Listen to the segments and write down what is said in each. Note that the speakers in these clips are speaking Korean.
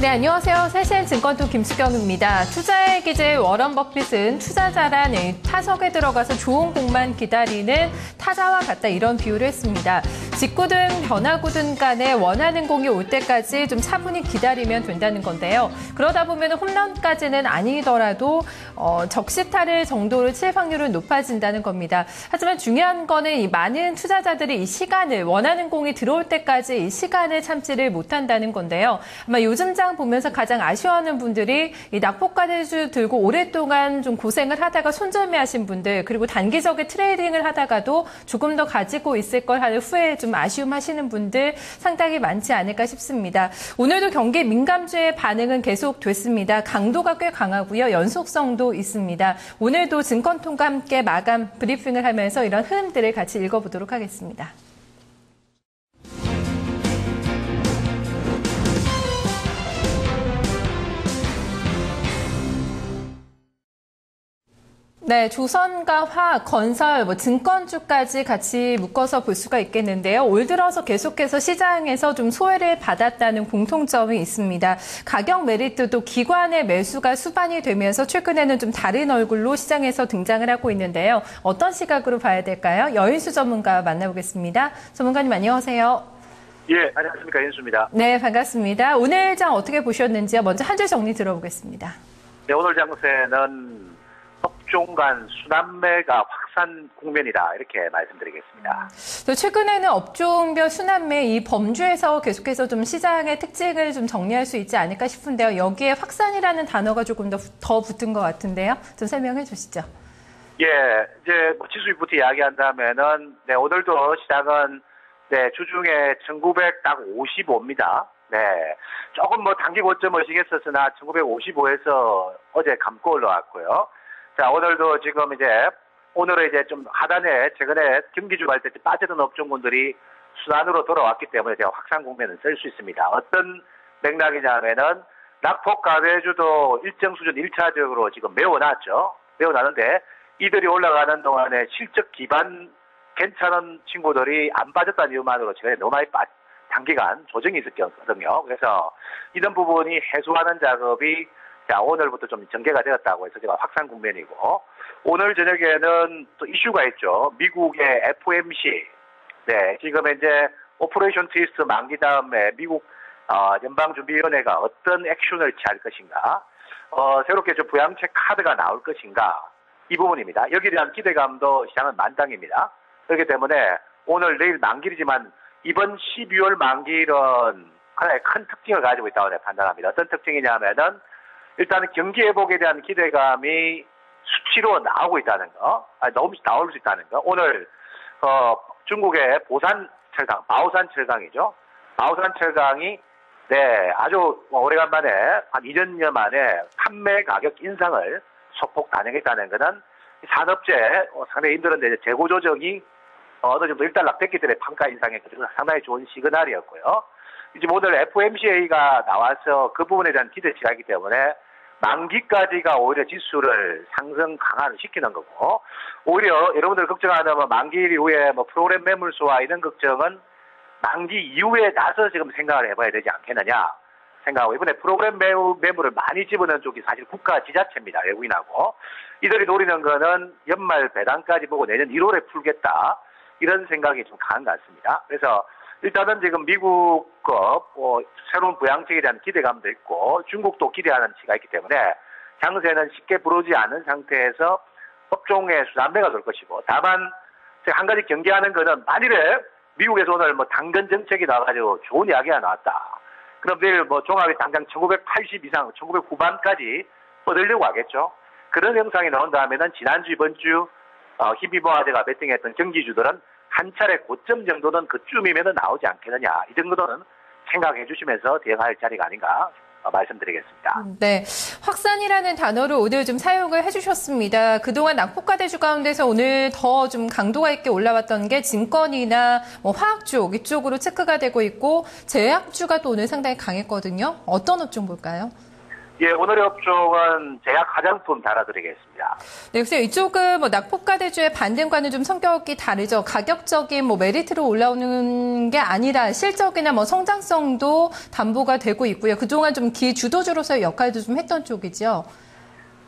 네, 안녕하세요. 세신 증권통 김수경입니다. 투자의 기재 워런 버핏은 투자자란 타석에 들어가서 좋은 공만 기다리는 타자와 같다, 이런 비유를 했습니다. 직구든 변화구든 간에 원하는 공이 올 때까지 좀 차분히 기다리면 된다는 건데요. 그러다 보면 홈런까지는 아니더라도 적시타를 정도를 칠 확률은 높아진다는 겁니다. 하지만 중요한 거는 이 많은 투자자들이 이 시간을, 원하는 공이 들어올 때까지 이 시간을 참지를 못한다는 건데요. 아마 요즘 장 보면서 가장 아쉬워하는 분들이 이 낙폭과대주 들고 오랫동안 좀 고생을 하다가 손절매하신 분들, 그리고 단기적인 트레이딩을 하다가도 조금 더 가지고 있을 걸 하는 후에 좀 아쉬움하시는 분들 상당히 많지 않을까 싶습니다. 오늘도 경기 민감주의 반응은 계속 됐습니다. 강도가 꽤 강하고요. 연속성도 있습니다. 오늘도 증권통과 함께 마감 브리핑을 하면서 이런 흐름들을 같이 읽어보도록 하겠습니다. 네, 조선과 화학, 건설, 증권주까지 같이 묶어서 볼 수가 있겠는데요. 올 들어서 계속해서 시장에서 좀 소외를 받았다는 공통점이 있습니다. 가격 메리트도 기관의 매수가 수반이 되면서 최근에는 좀 다른 얼굴로 시장에서 등장을 하고 있는데요. 어떤 시각으로 봐야 될까요? 여인수 전문가 만나보겠습니다. 전문가님 안녕하세요. 예, 안녕하십니까. 여인수입니다. 네, 반갑습니다. 오늘 장 어떻게 보셨는지요? 먼저 한 줄 정리 들어보겠습니다. 네, 오늘 장세는 업종 간 순환매가 확산 국면이다, 이렇게 말씀드리겠습니다. 최근에는 업종별 순환매 이 범주에서 계속해서 좀 시장의 특징을 좀 정리할 수 있지 않을까 싶은데요. 여기에 확산이라는 단어가 조금 더 붙은 것 같은데요. 좀 설명해 주시죠. 예, 이제 지수부터 이야기한다면은, 네, 오늘도 시장은 네, 주중에 1955입니다. 네, 조금 단기 고점을 시켰었으나 1955에서 어제 감고 올라왔고요. 자, 오늘도 지금 오늘은 좀 하단에 최근에 경기주 갈 때 빠졌던 업종군들이 순환으로 돌아왔기 때문에 제가 확산 국면을 쓸 수 있습니다. 어떤 맥락이냐면은 낙폭 가외주도 일정 수준 1차적으로 지금 메워놨죠. 메워놨는데 이들이 올라가는 동안에 실적 기반 괜찮은 친구들이 안 빠졌다는 이유만으로 최근에 너무 많이 단기간 조정이 있었거든요. 그래서 이런 부분이 해소하는 작업이 자, 오늘부터 좀 전개가 되었다고 해서 제가 확산 국면이고, 오늘 저녁에는 또 이슈가 있죠. 미국의 FOMC. 네, 지금 오퍼레이션 트위스트 만기 다음에 미국, 연방준비위원회가 어떤 액션을 취할 것인가, 새롭게 좀 부양책 카드가 나올 것인가, 이 부분입니다. 여기에 대한 기대감도 시장은 만당입니다. 그렇기 때문에 오늘, 내일 만기이지만 이번 12월 만기일은 하나의 큰 특징을 가지고 있다고 판단합니다. 어떤 특징이냐면은, 일단은 경기 회복에 대한 기대감이 수치로 나오고 있다는 거, 나올 수 있다는 거. 오늘 중국의 바오산 철강이죠. 바오산 철강이 네, 아주 오래간만에 한 2년 만에 판매 가격 인상을 소폭 단행했다는 것은 산업재 상당히 힘들었는데 재고 조정이 어느 정도 일단락됐기 때문에 판가 인상에 상당히 좋은 시그널이었고요. 이제 오늘 FOMC가 나와서 그 부분에 대한 기대치가 있기 때문에 만기까지가 오히려 지수를 상승 강화를 시키는 거고, 오히려 여러분들 걱정하는 만기일 이후에 프로그램 매물수와 이런 걱정은 만기 이후에 나서 지금 생각을 해봐야 되지 않겠느냐 생각하고, 이번에 프로그램 매물을 많이 집어넣은 쪽이 사실 국가 지자체입니다. 외국인하고. 이들이 노리는 거는 연말 배당까지 보고 내년 1월에 풀겠다, 이런 생각이 좀 강한 것 같습니다. 그래서 일단은 지금 미국 새로운 부양책에 대한 기대감도 있고 중국도 기대하는 치가 있기 때문에 장세는 쉽게 부르지 않은 상태에서 업종의 순환매가 될 것이고, 다만 제가 한 가지 경계하는 거는, 만일에 미국에서 오늘 당근 정책이 나와가지고 좋은 이야기가 나왔다, 그럼 내일 종합이 당장 1980 이상, 1900 후반까지 뻗으려고 하겠죠. 그런 현상이 나온다면은 지난주, 이번주 힘입어화재가 베팅했던 경기주들은 한 차례 고점 정도는 그쯤이면 나오지 않겠느냐, 이 정도는 생각해 주시면서 대응할 자리가 아닌가 말씀드리겠습니다. 네, 확산이라는 단어를 오늘 좀 사용을 해주셨습니다. 그동안 낙폭과대주 가운데서 오늘 더 좀 강도가 있게 올라왔던 게 증권이나 화학 쪽, 이쪽으로 체크가 되고 있고, 제약주가 또 오늘 상당히 강했거든요. 어떤 업종 볼까요? 예, 오늘의 업종은 제약 화장품 달아드리겠습니다. 네, 글쎄요. 이쪽은 뭐 낙폭과대주의 반등과는 좀 성격이 다르죠. 가격적인 뭐 메리트로 올라오는 게 아니라 실적이나 뭐 성장성도 담보가 되고 있고요. 그동안 좀 기주도주로서의 역할도 좀 했던 쪽이죠.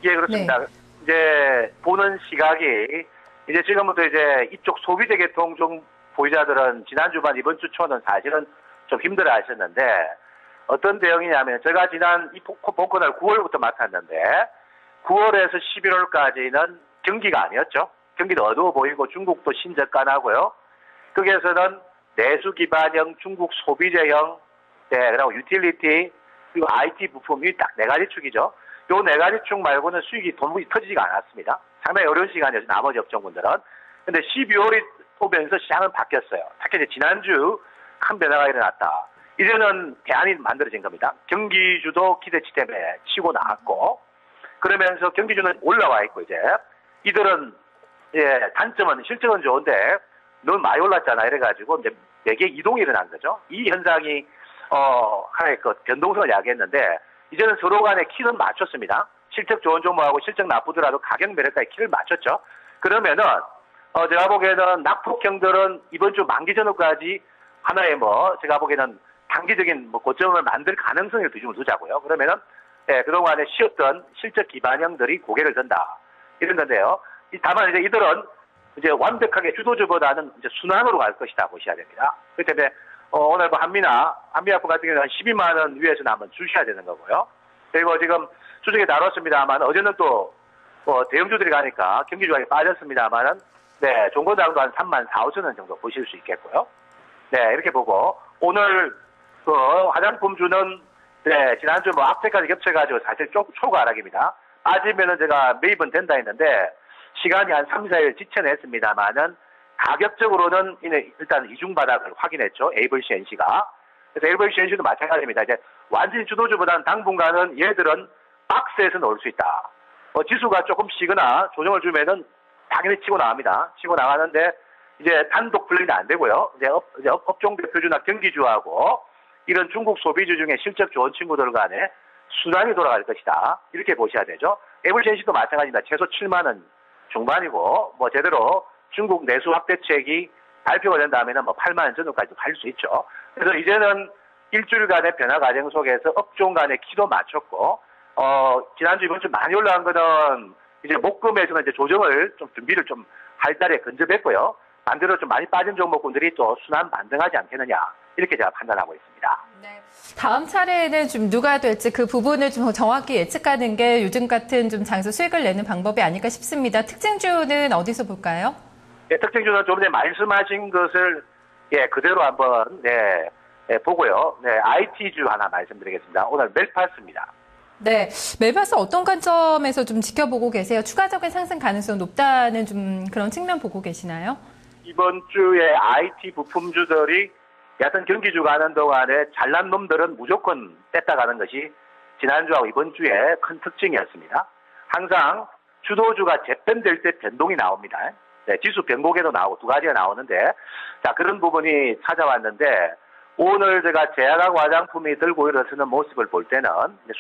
예, 그렇습니다. 네. 이제 보는 시각이 이제 지금부터 이제 이쪽 소비재 계통 중 보유자들은 지난 주반 이번 주 초는 사실은 좀 힘들어 하셨는데 어떤 대응이냐면 제가 지난 이 복권을 9월부터 맡았는데 9월에서 11월까지는 경기가 아니었죠. 경기도 어두워 보이고 중국도 신저가나고요. 거기에서는 내수 기반형, 중국 소비재형, 네, 그리고 유틸리티, 그리고 IT 부품이 딱 네 가지 축이죠. 요 네 가지 축 말고는 수익이 돈이 터지지가 않았습니다. 상당히 어려운 시간이었죠. 나머지 업종군들은. 근데 12월이 오면서 시장은 바뀌었어요. 특히 이제 지난주 큰 변화가 일어났다. 이제는 대안이 만들어진 겁니다. 경기주도 기대치 때문에 치고 나왔고, 그러면서 경기주는 올라와 있고, 이제 이들은 예, 단점은 실적은 좋은데 너무 많이 올랐잖아. 이래가지고 이제 매개 이동이 일어난 거죠. 이 현상이 하나의 그 변동성을 야기했는데 이제는 서로 간에 키는 맞췄습니다. 실적 좋은 종목하고 실적 나쁘더라도 가격 매력까지 키를 맞췄죠. 그러면은 제가 보기에는 낙폭형들은 이번 주 만기 전후까지 하나의 뭐 제가 보기에는 단기적인 뭐 고점을 만들 가능성을 두자고요. 그러면은 예, 그동안에 쉬었던 실적 기반형들이 고개를 든다. 이런 건데요. 다만 이제 이들은 이제 완벽하게 주도주보다는 이제 순환으로 갈 것이다 보셔야 됩니다. 그렇기 때문에 오늘 뭐 한미약품 같은 경우는 한 12만 원 위에서는 한번 주셔야 되는 거고요. 그리고 지금 주중에 다뤘습니다만 어제는 또 대형주들이 가니까 경기주가가 빠졌습니다만은 네, 종고당도 한 3만 4, 5천 원 정도 보실 수 있겠고요. 네, 이렇게 보고 오늘 그 화장품주는 네, 지난주 뭐 앞세까지 겹쳐가지고 사실 초과하락입니다. 빠지면은 제가 매입은 된다 했는데 시간이 한 3, 4일 지체냈습니다만은 가격적으로는 일단 이중바닥을 확인했죠. AVCNC가. 그래서 AVCNC도 마찬가지입니다. 이제 완전히 주도주보다는 당분간은 얘들은 박스에서 넣을 수 있다. 지수가 조금 쉬거나 조정을 주면은 당연히 치고 나갑니다. 치고 나가는데 이제 단독 분리는 안 되고요. 이제 업종 대표주나 경기주하고 이런 중국 소비주 중에 실적 좋은 친구들 간에 순환이 돌아갈 것이다. 이렇게 보셔야 되죠. AVCNC도 마찬가지입니다. 최소 7만 원 중반이고 뭐 제대로 중국 내수 확대책이 발표가 된다면 뭐 8만 원 전후까지 갈 수 있죠. 그래서 이제는 일주일간의 변화 과정 속에서 업종 간의 키도 맞췄고 지난주 이번 주 많이 올라간 거는 이제 목금에서는 이제 조정을 좀 준비를 좀 할 달에 근접했고요. 반대로 좀 많이 빠진 종목군들이 또 순환 반등하지 않겠느냐 이렇게 제가 판단하고 있습니다. 네. 다음 차례에는 좀 누가 될지 그 부분을 좀 정확히 예측하는 게 요즘 같은 좀 장수 수익을 내는 방법이 아닐까 싶습니다. 특징주는 어디서 볼까요? 네, 특징주는 좀 전에 말씀하신 것을 예, 그대로 한번 네, 보고요. 네, IT주 하나 말씀드리겠습니다. 오늘 멜파스입니다. 네, 멜파스 어떤 관점에서 좀 지켜보고 계세요? 추가적인 상승 가능성 높다는 좀 그런 측면 보고 계시나요? 이번 주에 IT 부품주들이 여하튼 경기주가 하는 동안에 잘난 놈들은 무조건 뺐다 가는 것이 지난주하고 이번 주에 큰 특징이었습니다. 항상 주도주가 재편될 때 변동이 나옵니다. 네, 지수 변곡에도 나오고 두 가지가 나오는데 자 그런 부분이 찾아왔는데 오늘 제가 제약하고 화장품이 들고 일어서는 모습을 볼 때는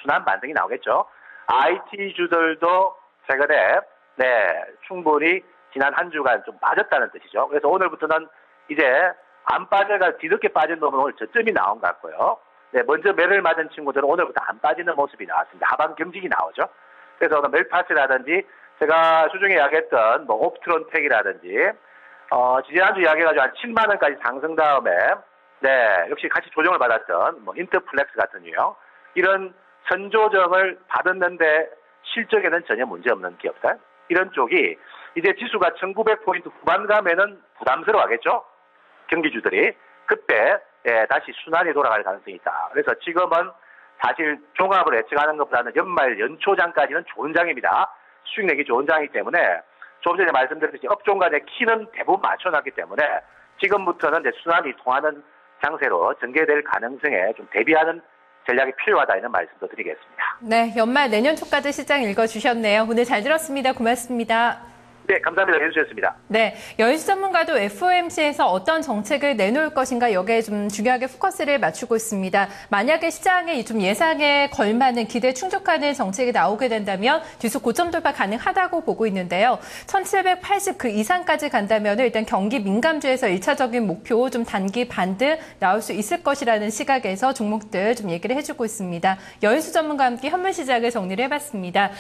순환 반등이 나오겠죠. IT주들도 최근에 네, 충분히 지난 한 주간 좀 빠졌다는 뜻이죠. 그래서 오늘부터는 이제 안 빠져가 뒤늦게 빠진 놈은 오늘 저점이 나온 것 같고요. 네, 먼저 매를 맞은 친구들은 오늘부터 안 빠지는 모습이 나왔습니다. 하방 경직이 나오죠. 그래서 오늘 멜파스라든지 제가 주중에 이야기했던 뭐 옵트론텍이라든지 지난주 이야기해가지고 한 7만 원까지 상승 다음에 네, 역시 같이 조정을 받았던 뭐 인터플렉스 같은 유형 이런 선조정을 받았는데 실적에는 전혀 문제없는 기업들 이런 쪽이 이제 지수가 1900포인트 후반 가면은 부담스러워하겠죠. 경기주들이 그때 예, 다시 순환이 돌아갈 가능성이 있다. 그래서 지금은 사실 종합을 예측하는 것보다는 연말 연초장까지는 좋은 장입니다. 수익 내기 좋은 장이기 때문에 조금 전에 말씀드렸듯이 업종 간의 키는 대부분 맞춰놨기 때문에 지금부터는 이제 순환이 통하는 장세로 전개될 가능성에 좀 대비하는 전략이 필요하다 이런 말씀도 드리겠습니다. 네, 연말 내년 초까지 시장 읽어주셨네요. 오늘 잘 들었습니다. 고맙습니다. 네, 감사합니다. 연수였습니다. 네, 여인수 전문가도 FOMC에서 어떤 정책을 내놓을 것인가 여기에 좀 중요하게 포커스를 맞추고 있습니다. 만약에 시장의 좀 예상에 걸맞는 기대에 충족하는 정책이 나오게 된다면 지수 고점 돌파 가능하다고 보고 있는데요. 1780 그 이상까지 간다면 일단 경기 민감주에서 1차적인 목표 좀 단기 반등 나올 수 있을 것이라는 시각에서 종목들 좀 얘기를 해주고 있습니다. 여인수 전문가와 함께 현물 시장을 정리를 해봤습니다.